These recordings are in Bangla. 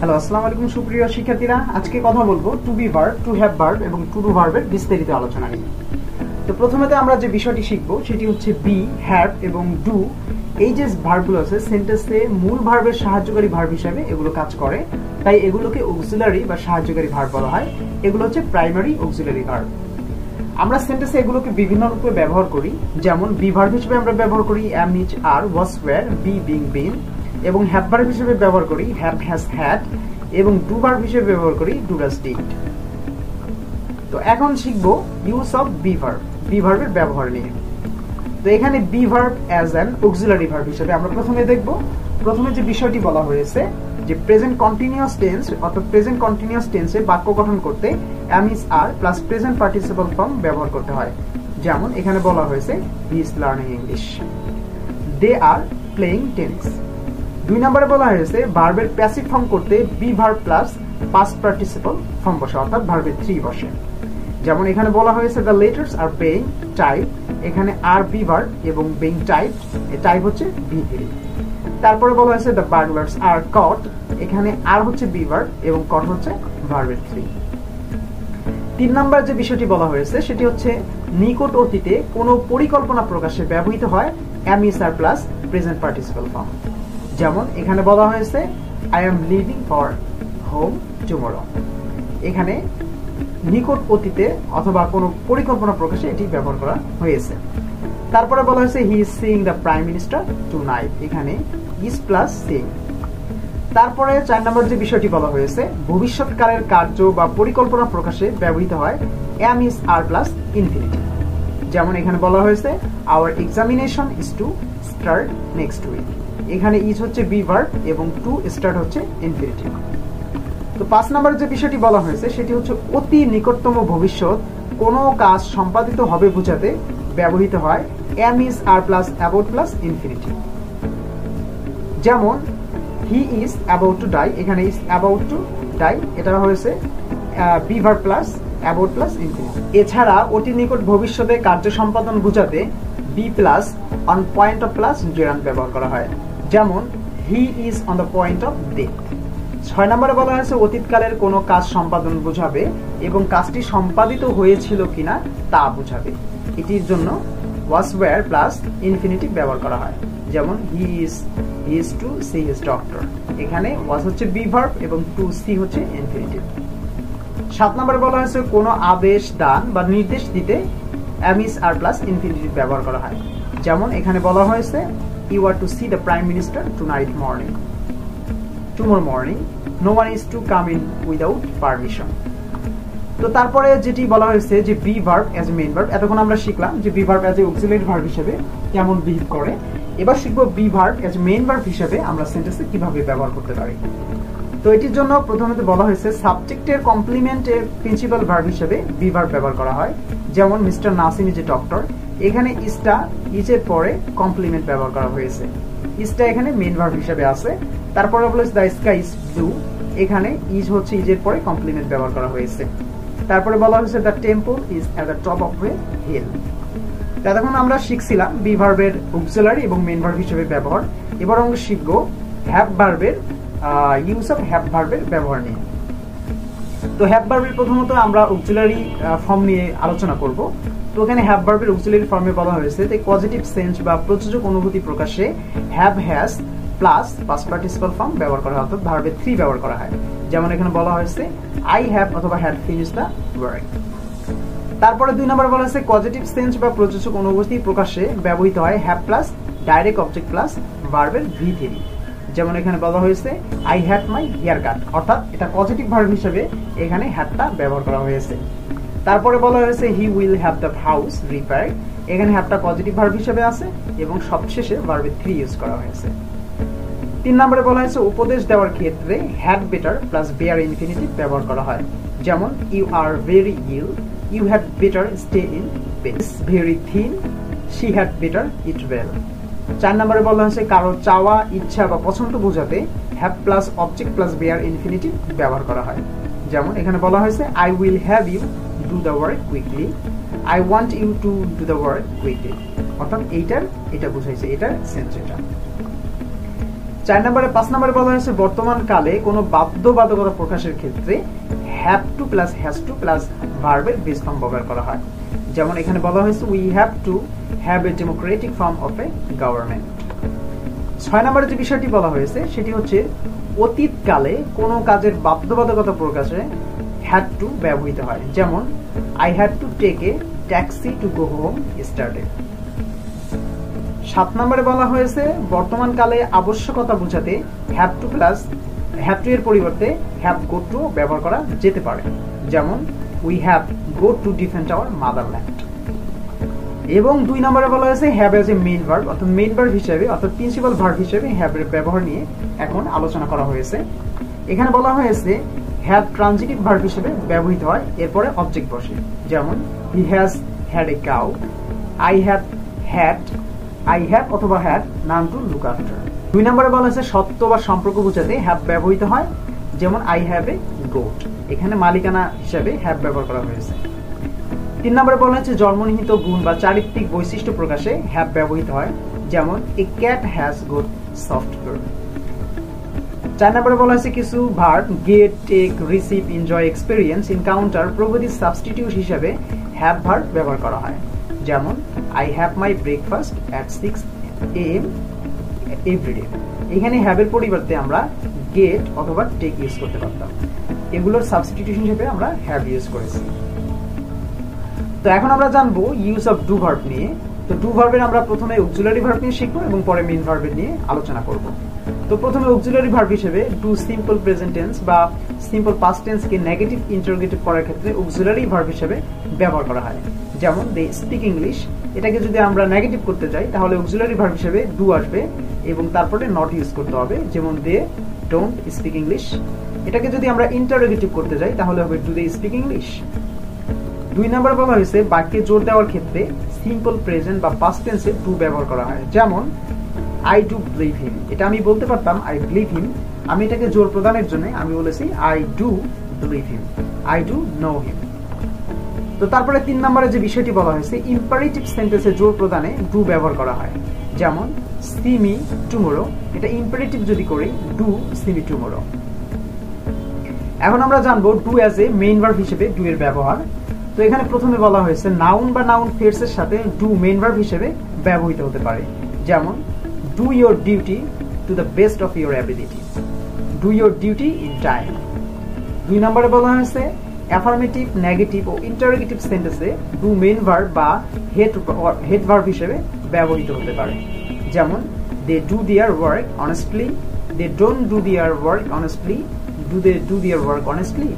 হ্যালো, আসসালামু আলাইকুম সুপ্রিয় শিক্ষার্থীরা। আজকে কথা বলবো to be verb, to have verb এবং টু ডু ভার্বের বিস্তারিত আলোচনা নিয়ে। তো প্রথমেতে আমরা যে বিষয়টি শিখব সেটি হচ্ছে বি, হ্যাভ এবং ডু। এই যে ভার্বগুলো আছে সেন্টেন্সে মূল ভার্বের সাহায্যকারী ভার্ব হিসেবে এগুলো কাজ করে, তাই এগুলোকে অক্সিলারি বা সাহায্যকারী ভার্ব বলা হয়। এগুলো হচ্ছে প্রাইমারি অক্সিলারি ভার্ব। আমরা সেন্টেন্সে এগুলোকে বিভিন্ন রূপে ব্যবহার করি। যেমন বি ভার্ব হিসেবে আমরা ব্যবহার করি am, is, are, was, were, be, being, been. এবং হ্যাভ ভার্ব হিসেবে ব্যবহার করি হ্যাভ, হ্যাজ, হ্যাড। এবং ডু ভার্ব হিসেবে ব্যবহার করি ডু, ডাজ, ডিড। তো এখন শিখবো use of be verb, be ভার্বের ব্যবহার নিয়ে। তো এখানে be verb as an auxiliary verb হিসেবে আমরা প্রথমে দেখব। প্রথমে যে বিষয়টি বলা হয়েছে যে প্রেজেন্ট কন্টিনিউয়াস টেন্স, অর্থাৎ প্রেজেন্ট কন্টিনিউয়াস টেন্সে বাক্য গঠন করতে am, is, are plus present participle form ব্যবহার করতে হয়। যেমন এখানে বলা হয়েছে he is learning English, they are playing tennis. 2 নম্বরে বলা হয়েছে ভার্বের প্যাসিভ ফর্ম করতে be verb plus past participle form বসে, অর্থাৎ ভার্বের 3 বসে। যেমন এখানে বলা হয়েছে the letters are being type, এখানে আর বি ভার্ব এবং বেইং টাইপ, টাইপ হচ্ছে V3। তারপরে বলা হয়েছে দ্য বার্গলার্স আর কট, এখানে আর হচ্ছে বি ভার্ব এবং কট হচ্ছে ভার্বের 3। 3 নম্বর যে বিষয়টি বলা হয়েছে সেটি হচ্ছে নিকট অতীতে কোনো পরিকল্পনা প্রকাশে ব্যবহৃত হয় am, is, are plus present participle form. যেমন এখানে বলা হয়েছে I am leaving for home tomorrow, এখানে নিকট অতীতে অথবা কোনো পরিকল্পনা প্রকাশে এটি ব্যবহার করা হয়েছে। তারপরে বলা হয়েছে he is seeing the prime minister tonight, এখানে ইজ প্লাস সিইং। তারপরে 4 নম্বর যে বিষয়টি বলা হয়েছে ভবিষ্যৎকালের কার্য বা পরিকল্পনা প্রকাশে ব্যবহৃত হয় am, is, are plus infinitive. যেমন এখানে বলা হয়েছে our examination is to start next week, এখানে ইজ হচ্ছে বি ভার্ব এবং টু স্টার্ট হচ্ছে ইনফিনিটিভ। তো 5 নম্বর যে বিষয়টি বলা হয়েছে সেটি হচ্ছে অতি নিকটতম ভবিষ্যৎ কোনো কাজ সম্পাদিত হবে বোঝাতে ব্যবহৃত হয় am, is, are plus about plus infinitive. যেমন he is about to die, এখানে ইজ অ্যাবাউট টু ডাই, এটা হয়েছে be verb plus about plus infinitive. এছাড়া অতি নিকট ভবিষ্যতে কার্য সম্পাদন বোঝাতে be plus on point of plus gerund ব্যবহার করা হয়। যেমন he is on the point of death. 6 নম্বরে বলা হয়েছে অতীতকালের কোনো কাজ সম্পাদন বোঝাবে এবং কাজটি সম্পাদিত হয়েছিল কিনা তা বোঝাবে, এটির জন্য ওয়াজ, ওয়্যার প্লাস ইনফিনিটিভ ব্যবহার করা হয়। যেমন he is to see his doctor, এখানে ওয়াজ হচ্ছে বি ভার্ব এবং টু সি হচ্ছে ইনফিনিটিভ। 7 নম্বরে বলা হয়েছে কোনো আদেশ দান বা নির্দেশ দিতে am, is, are plus infinitive ব্যবহার করা হয়। যেমন এখানে বলা হয়েছে you are to see the prime minister tonight morning, tomorrow morning, no one is to come in without permission. তো তারপরে যেটি বলা হয়েছে যে be verb as a main verb, এতক্ষণ আমরা শিখলাম যে be verb as a auxiliary verb হিসেবে কেমন বিহেভ করে। এবার শিখবো be verb as a main verb হিসেবে আমরা সেন্টেন্সে কিভাবে ব্যবহার করতে পারি। তো এটির জন্য প্রথমে বলা হয়েছে সাবজেক্টের কমপ্লিমেন্টের প্রিন্সিপাল ভার্ব হিসেবে বি ভার্ব ব্যবহার করা হয়। যেমন mister Nasim is a doctor, এখানে ইজটা ইজের পরে কমপ্লিমেন্ট ব্যবহার করা হয়েছে, ইজটা এখানে মেইন ভার্ব হিসেবে আছে। তারপরে বলা হয়েছে দ্য স্কাই ইজ ব্লু, এখানে ইজ হচ্ছে ইজের পরে কমপ্লিমেন্ট ব্যবহার করা হয়েছে। তারপরে বলা হয়েছে the temple is at the top of a hill. তখন আমরা শিখছিলাম বি ভার্বের অক্সিলারি এবং মেইন ভার্ব হিসেবে ব্যবহার। এবার আমরা শিখব হ্যাভ ভার্বের ইউজ অফ হ্যাভ ভার্বের ব্যবহার নিয়ে। তো হ্যাভ ভার্বের প্রথমত আমরা অক্সিলারি ফর্ম নিয়ে আলোচনা করব। তো এখানে হ্যাভ ভার্বের অক্সিলারি ফর্মে বলা হয়েছে যে পজিটিভ সেন্স বা প্রযোজক অনুভূতি প্রকাশে have, has plus past participle form ব্যবহার করা হয়, অর্থাৎ ভার্বের 3 ব্যবহার করা হয়। যেমন এখানে বলা হয়েছে আই হ্যাভ অথবা হ্যাড ফিনিশ দ্য ওয়ার্ক। তারপরে 2 নম্বরে বলা হয়েছে পজিটিভ সেন্স বা প্রযোজক অনুভূতি প্রকাশে ব্যবহৃত হয় have plus direct object plus ভার্বের V3। যেমন এখানে বলা হয়েছে I had my hair cut, অর্থাৎ এটা পজিটিভ ভার্ব হিসেবে এখানে হ্যাডটা ব্যবহার করা হয়েছে। তারপরে বলা হয়েছে he will have the house repaired, এখানে হ্যাভটা পজিটিভ ভার্ব হিসেবে আছে এবং সবশেষে ভার্বের 3 ইউজ করা হয়েছে। 3 নম্বরে বলা হয়েছে উপদেশ দেওয়ার ক্ষেত্রে had better plus bare infinitive ব্যবহার করা হয়। যেমন you are very ill, you had better stay in bed, very thin, she had better eat well. 4 নম্বরে বলা হয়েছে কারো চাওয়া, ইচ্ছা বা পছন্দ বোঝাতে have plus object plus bare infinitive ব্যবহার করা হয়। যেমন এখানে বলা হয়েছে I will have you do the work quickly, I want you to do the work quickly, অর্থাৎ এটা বুঝাইছে, এটার সেন্স এটা। 5 নম্বরে বলা হয়েছে বর্তমান কালে কোনো বাধ্যবাধকতা প্রকাশের ক্ষেত্রে have to plus has to plus ভার্বের বেস ফর্ম ব্যবহার করা হয়। যেমন এখানে বলা হয়েছে we have to have a democratic form of a government. 6 নম্বরে যে বিষয়টি বলা হয়েছে সেটি হচ্ছে অতীতকালে কোনো কাজের বাধ্যবাধকতা প্রকাশে হ্যাড টু ব্যবহৃত হয়। যেমন I had to take a taxi to go home yesterday. 7 নম্বরে বলা হয়েছে বর্তমান কালে আবশ্যকতা বোঝাতে হ্যাভ টু এর পরিবর্তে হ্যাভ গো টু ব্যবহার করা যেতে পারে। যেমন we have go to defend our motherland. এবং 2 নম্বরে বলা হয়েছে have as a main verb, অর্থাৎ মেইন ভার্ব হিসেবে অর্থাৎ প্রিন্সিপাল ভার্ব হিসেবে হ্যাভ এর ব্যবহার নিয়ে এখন আলোচনা করা হয়েছে। এখানে বলা হয়েছে হ্যাভ ট্রানজিটিভ ভার্ব হিসেবে ব্যবহৃত হয়, এরপরে অবজেক্ট বসে। যেমন he has had a cow, I have অথবা had noun to look after. 2 নম্বরে বলা হয়েছে সত্য বা সম্পর্ক বোঝাতে হ্যাভ ব্যবহৃত হয়। যেমন আই হ্যাভ এ গোট, এখানে মালিকানা হিসেবে হ্যাভ ব্যবহার করা হয়েছে। 3 নম্বরে বলা হয়েছে জন্মনিহিত গুণ বা চারিত্রিক বৈশিষ্ট্য প্রকাশে হ্যাভ ব্যবহৃত হয়। যেমন a cat has good soft fur. 4 নম্বরে বলা হয়েছে কিছু verb get, take, receive, enjoy, experience, encounter প্রভৃতি সাবস্টিটিউট হিসেবে হ্যাভ ভার্ব ব্যবহার করা হয়। যেমন I have my breakfast at 6 AM everyday. এখানে হ্যাভের পরিবর্তে আমরা গেট অথবা টেক ইউজ করতে পারতাম, এগুলোর সাবস্টিটিউশন হিসেবে আমরা হ্যাভ ইউজ করেছি। তো এখন আমরা জানবো ইউজ অফ ডু ভার্ব নিয়ে। তো ডু ভার্বের আমরা প্রথমে অক্সিলারি ভার্ব নিয়ে শিখবো এবং পরে মেইন ভার্বের নিয়ে আলোচনা করব। তো প্রথমে অক্সিলারি ভার্ব হিসেবে ডু সিম্পল প্রেজেন্ট টেন্স বা সিম্পল পাস্ট টেন্সকে নেগেটিভ ইন্টারোগেটিভ করার ক্ষেত্রে অক্সিলারি ভার্ব হিসেবে ব্যবহার করা হয়। যেমন দে স্পিক ইংলিশ, এটাকে যদি আমরা নেগেটিভ করতে চাই তাহলে অক্সিলারি ভার্ব হিসেবে ডু আসবে এবং তারপরে নট ইউজ করতে হবে। যেমন দে ডোন্ট স্পিক ইংলিশ। এটাকে যদি আমরা ইন্টারোগেটিভ করতে চাই তাহলে হবে ডু দে স্পিক ইংলিশ। 2 নম্বর বলা হয়েছে বাক্যে জোর দেওয়ার ক্ষেত্রে সিম্পল প্রেজেন্ট বা পাস্ট টেন্সে ডু ব্যবহার করা হয়। যেমন আই ডু বিলিভ হিম, এটা আমি বলতে পারতাম আই বিলিভ হিম, আমি এটাকে জোর প্রদানের জন্য আমি বলেছি I do believe him, I do know him. তো তারপরে 3 নম্বরে যে বিষয়টি বলা হয়েছে ইম্পারেটিভ সেন্টেন্সে জোর প্রদানে ডু ব্যবহার করা হয়। যেমন সি মি টুমরো, এটা ইম্পারেটিভ যদি করি ডু সি মি টুমরো। এখন আমরা জানবো do as a main verb হিসেবে ডু এর ব্যবহার। তো এখানে প্রথমে বলা হয়েছে নাউন বা নাউন ফ্রেজের সাথে ডু মেইন ভার্ব হিসেবে ব্যবহৃত হতে পারে। যেমন do your duty to the best of your ability, do your duty in time. 2 নম্বরে বলা হয়েছে অ্যাফার্মেটিভ, নেগেটিভ ও ইন্টারোগেটিভ সেন্টেন্সে ডু মেইন ভার্ব বা হেড ভার্ব হিসেবে ব্যবহৃত হতে পারে। যেমন they do their work honestly, they don't do their work honestly, do they do their work honestly.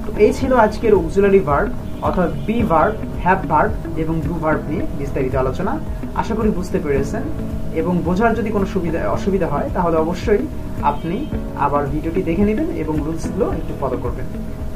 তো এই ছিল আজকের অক্সিলারি ভার্ব অর্থাৎ বি ভার্ব, হ্যাভ ভার্ব এবং ডু ভার্ব নিয়ে বিস্তারিত আলোচনা। আশা করি বুঝতে পেরেছেন এবং বোঝার যদি কোনো অসুবিধা হয় তাহলে অবশ্যই আপনি আবার ভিডিওটি দেখে নেবেন এবং রুলসগুলো একটু ফলো করবেন। তো